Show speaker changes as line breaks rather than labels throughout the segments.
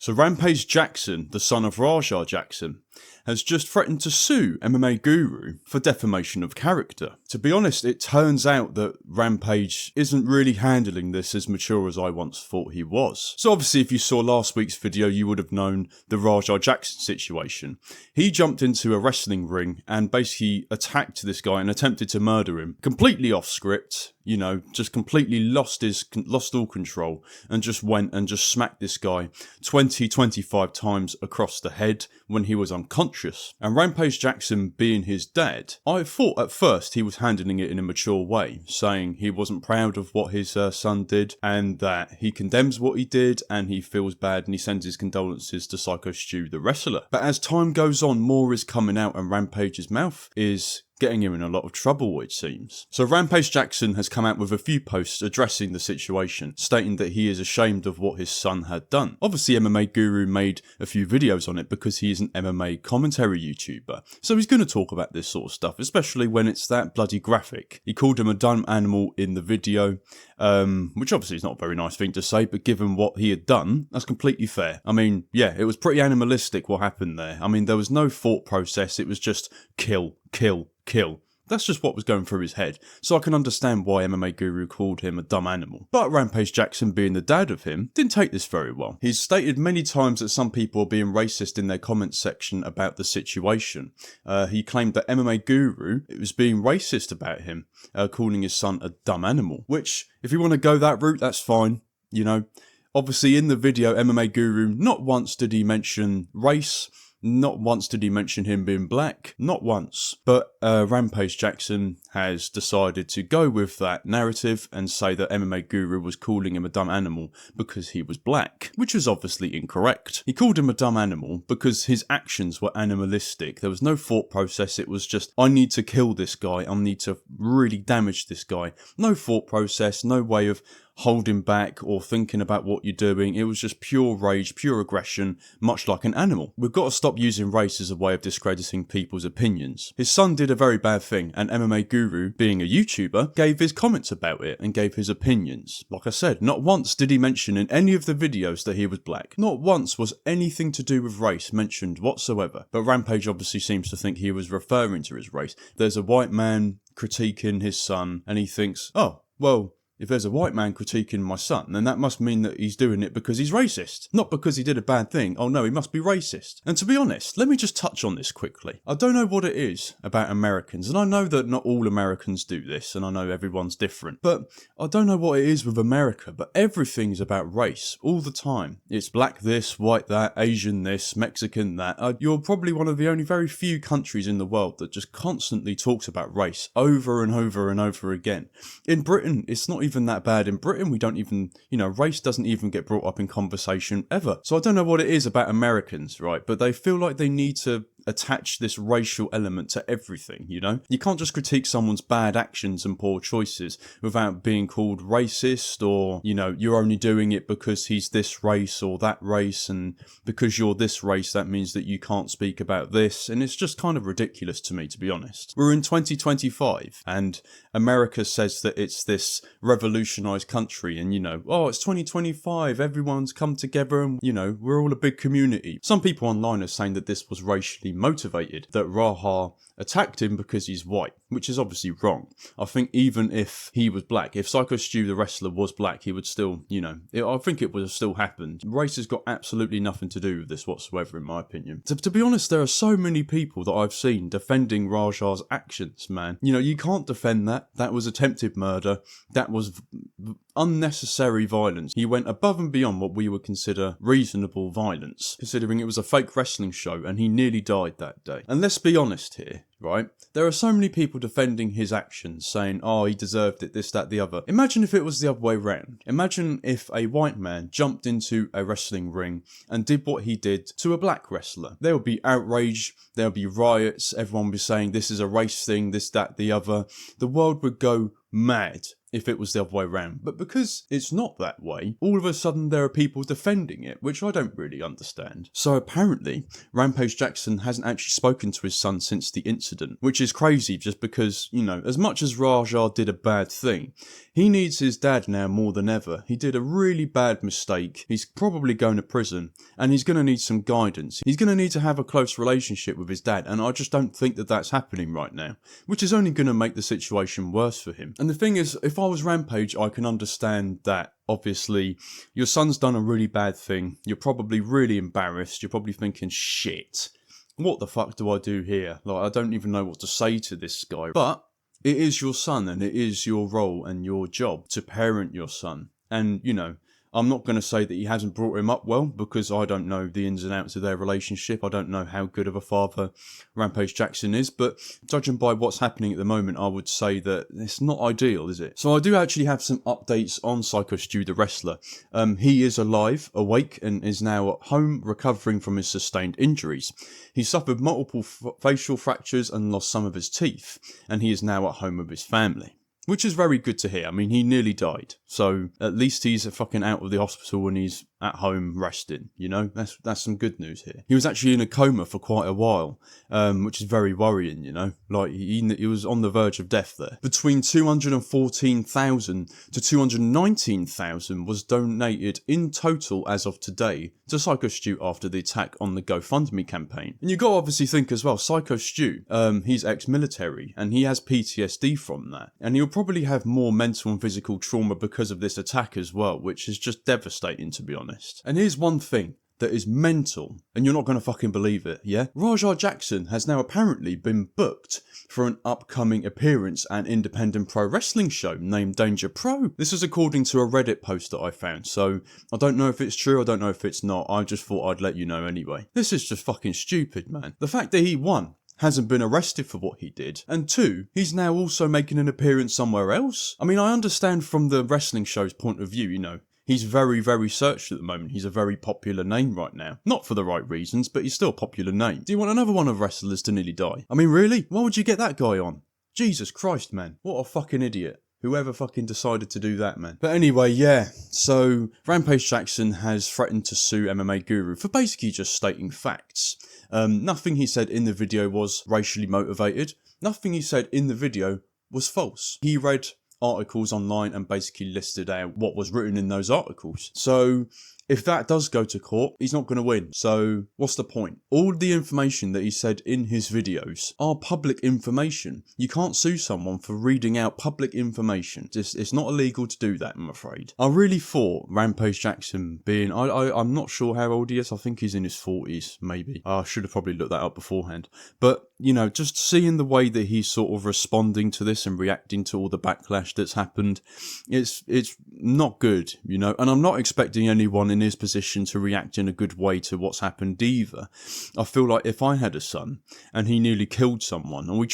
So Rampage Jackson, the son of Rampage Jackson, has just threatened to sue MMA Guru for defamation of character. To be honest, it turns out that Rampage isn't really handling this as mature as I once thought he was. So obviously if you saw last week's video, you would have known the Rampage Jackson situation. He jumped into a wrestling ring and basically attacked this guy and attempted to murder him. Completely off script, you know, just completely lost all control and just went and just smacked this guy 20-25 times across the head when he was unconscious. And Rampage Jackson being his dad, I thought at first he was handling it in a mature way, saying he wasn't proud of what his son did and that he condemns what he did and he feels bad and he sends his condolences to Psycho Stu the wrestler. But as time goes on, more is coming out and Rampage's mouth is getting him in a lot of trouble, it seems. So Rampage Jackson has come out with a few posts addressing the situation, stating that he is ashamed of what his son had done. Obviously MMA Guru made a few videos on it because he is an MMA commentary YouTuber, so he's going to talk about this sort of stuff, especially when it's that bloody graphic. He called him a dumb animal in the video, which obviously is not a very nice thing to say, but given what he had done, that's completely fair. I mean, yeah, it was pretty animalistic what happened there. I mean, there was no thought process, it was just kill, kill, kill. That's just what was going through his head, so I can understand why MMA Guru called him a dumb animal. But Rampage Jackson, being the dad of him, didn't take this very well. He's stated many times that some people are being racist in their comments section about the situation. He claimed that MMA Guru was being racist about him, calling his son a dumb animal, which, if you want to go that route, that's fine, you know. Obviously in the video, MMA Guru, not once did he mention race, not once did he mention him being black, not once. But Rampage Jackson has decided to go with that narrative and say that MMA Guru was calling him a dumb animal because he was black, which was obviously incorrect. He called him a dumb animal because his actions were animalistic. There was no thought process, it was just, I need to kill this guy, I need to really damage this guy. No thought process, no way of holding back or thinking about what you're doing. It was just pure rage, pure aggression, much like an animal. We've got to stop using race as a way of discrediting people's opinions. His son did a very bad thing, and MMA Guru, being a YouTuber, gave his comments about it and gave his opinions. Like I said, not once did he mention in any of the videos that he was black. Not once was anything to do with race mentioned whatsoever. But Rampage obviously seems to think he was referring to his race. There's a white man critiquing his son, and he thinks, oh, well, if there's a white man critiquing my son, then that must mean that he's doing it because he's racist. Not because he did a bad thing. Oh no, he must be racist. And to be honest, let me just touch on this quickly. I don't know what it is about Americans, and I know that not all Americans do this, and I know everyone's different, but I don't know what it is with America, but everything's about race all the time. It's black this, white that, Asian this, Mexican that. You're probably one of the only very few countries in the world that just constantly talks about race over and over and over again. In Britain, it's not even that bad. In Britain, we don't even, race doesn't even get brought up in conversation ever. So I don't know what it is about Americans, right? But they feel like they need to attach this racial element to everything, you know? You can't just critique someone's bad actions and poor choices without being called racist, or, you're only doing it because he's this race or that race, and because you're this race, that means that you can't speak about this. And it's just kind of ridiculous to me, to be honest. We're in 2025, and America says that it's this revolutionized country, and, it's 2025, everyone's come together, and, we're all a big community. Some people online are saying that this was racially motivated, that Raha attacked him because he's white, which is obviously wrong. I think even if he was black, if Psycho Stu the wrestler was black, he would still, I think it would have still happened. Race has got absolutely nothing to do with this whatsoever, in my opinion. To be honest, there are so many people that I've seen defending Raja's actions, man. You can't defend that. That was attempted murder. That was unnecessary violence. He went above and beyond what we would consider reasonable violence, considering it was a fake wrestling show and he nearly died that day. And let's be honest here, right? There are so many people defending his actions, saying, oh, he deserved it, this, that, the other. Imagine if it was the other way round. Imagine if a white man jumped into a wrestling ring and did what he did to a black wrestler. There would be outrage, there would be riots, everyone would be saying this is a race thing, this, that, the other. The world would go mad. if it was the other way around. But because it's not that way, all of a sudden there are people defending it, which I don't really understand. So apparently, Rampage Jackson hasn't actually spoken to his son since the incident, which is crazy just because, you know, as much as Raja did a bad thing, he needs his dad now more than ever. He did a really bad mistake. He's probably going to prison, and he's going to need some guidance. He's going to need to have a close relationship with his dad, and I just don't think that that's happening right now, which is only going to make the situation worse for him. And the thing is, if I was Rampage, I can understand that. Obviously, your son's done a really bad thing. You're probably really embarrassed. You're probably thinking, shit, what the fuck do I do here? Like, I don't even know what to say to this guy. But it is your son, and it is your role and your job to parent your son. And, you know, I'm not going to say that he hasn't brought him up well, because I don't know the ins and outs of their relationship. I don't know how good of a father Rampage Jackson is, but judging by what's happening at the moment, I would say that it's not ideal, is it? So I do actually have some updates on Psycho Stu the wrestler. He is alive, awake, and is now at home recovering from his sustained injuries. He suffered multiple facial fractures and lost some of his teeth, and he is now at home with his family. Which is very good to hear. I mean, he nearly died. So at least he's fucking out of the hospital and he's at home resting, you know? That's some good news here. He was actually in a coma for quite a while, which is very worrying, you know? Like, he was on the verge of death there. Between 214,000 to 219,000 was donated in total as of today to Psycho Stu after the attack on the GoFundMe campaign. And you got to obviously think as well, Psycho Stu, he's ex-military and he has PTSD from that. And he'll probably have more mental and physical trauma because of this attack as well, which is just devastating, to be honest. And here's one thing that is mental, and you're not going to fucking believe it, yeah? Rampage Jackson has now apparently been booked for an upcoming appearance at an independent pro wrestling show named Danger Pro. This is according to a Reddit post that I found, so I don't know if it's true, I don't know if it's not, I just thought I'd let you know anyway. This is just fucking stupid, man. The fact that he won, hasn't been arrested for what he did, and 2, he's now also making an appearance somewhere else. I mean, I understand from the wrestling show's point of view, you know, he's very, very searched at the moment. He's a very popular name right now. Not for the right reasons, but he's still a popular name. Do you want another one of wrestlers to nearly die? I mean, really? Why would you get that guy on? Jesus Christ, man. What a fucking idiot. Whoever fucking decided to do that, man. But anyway, yeah. So, Rampage Jackson has threatened to sue MMA Guru for basically just stating facts. Nothing he said in the video was racially motivated. Nothing he said in the video was false. He read articles online and basically listed out what was written in those articles. So if that does go to court, he's not going to win. So what's the point? All the information that he said in his videos are public information. You can't sue someone for reading out public information. It's not illegal to do that, I'm afraid. I really thought Rampage Jackson being, I'm not sure how old he is. I think he's in his 40s, maybe. I should have probably looked that up beforehand. But, you know, just seeing the way that he's sort of responding to this and reacting to all the backlash that's happened, it's not good, you know. And I'm not expecting anyone in his position to react in a good way to what's happened either. I feel like if I had a son and he nearly killed someone, and he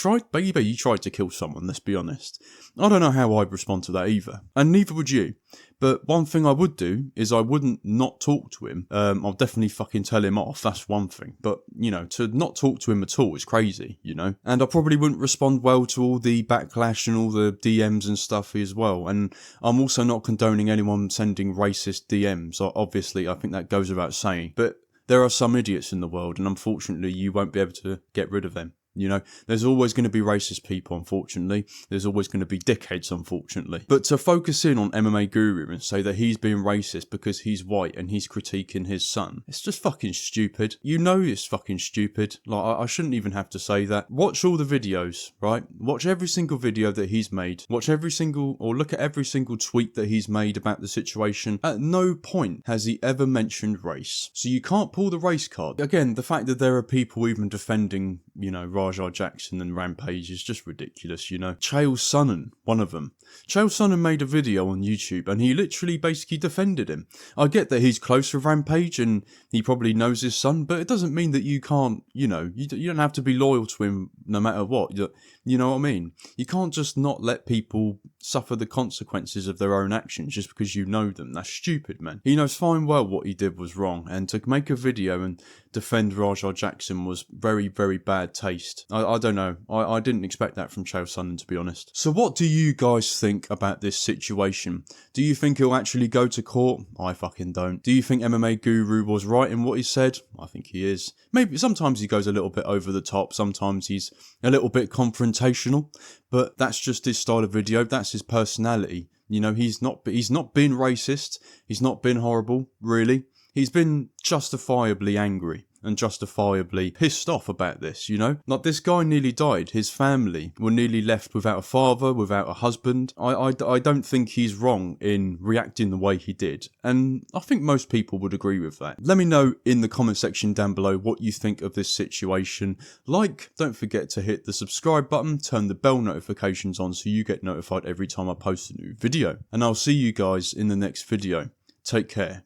tried to kill someone, let's be honest, I don't know how I'd respond to that either. And neither would you. But one thing I would do is I wouldn't not talk to him. I'll definitely fucking tell him off, that's one thing. But, you know, to not talk to him at all is crazy, you know. And I probably wouldn't respond well to all the backlash and all the DMs and stuff as well. And I'm also not condoning anyone sending racist DMs. Obviously, I think that goes without saying. But there are some idiots in the world, and unfortunately you won't be able to get rid of them. You know, there's always going to be racist people, unfortunately. There's always going to be dickheads, unfortunately. But to focus in on MMA Guru and say that he's being racist because he's white and he's critiquing his son, it's just fucking stupid. You know it's fucking stupid. Like, I shouldn't even have to say that. Watch all the videos, right? Watch every single video that he's made. Look at every single tweet that he's made about the situation. At no point has he ever mentioned race. So you can't pull the race card. Again, the fact that there are people even defending, you know, Rampage Jackson and Rampage is just ridiculous, you know. Chael Sonnen, one of them. Chael Sonnen made a video on YouTube and he literally basically defended him. I get that he's close with Rampage and he probably knows his son, but it doesn't mean that you can't, you know, you don't have to be loyal to him no matter what. You know what I mean? You can't just not let people suffer the consequences of their own actions just because you know them. That's stupid, man. He knows fine well what he did was wrong, and to make a video and defend Rampage Jackson was very, very bad taste. I don't know. I didn't expect that from Chael Sonnen, to be honest. So what do you guys think about this situation? Do you think he'll actually go to court? I fucking don't. Do you think MMA Guru was right in what he said? I think he is. Maybe sometimes he goes a little bit over the top. Sometimes he's a little bit confrontational, but that's just his style of video. That's his personality. You know, he's not been racist. He's not been horrible, really. He's been justifiably angry and justifiably pissed off about this, you know? Like, this guy nearly died. His family were nearly left without a father, without a husband. I don't think he's wrong in reacting the way he did. And I think most people would agree with that. Let me know in the comment section down below what you think of this situation. Don't forget to hit the subscribe button, turn the bell notifications on so you get notified every time I post a new video. And I'll see you guys in the next video. Take care.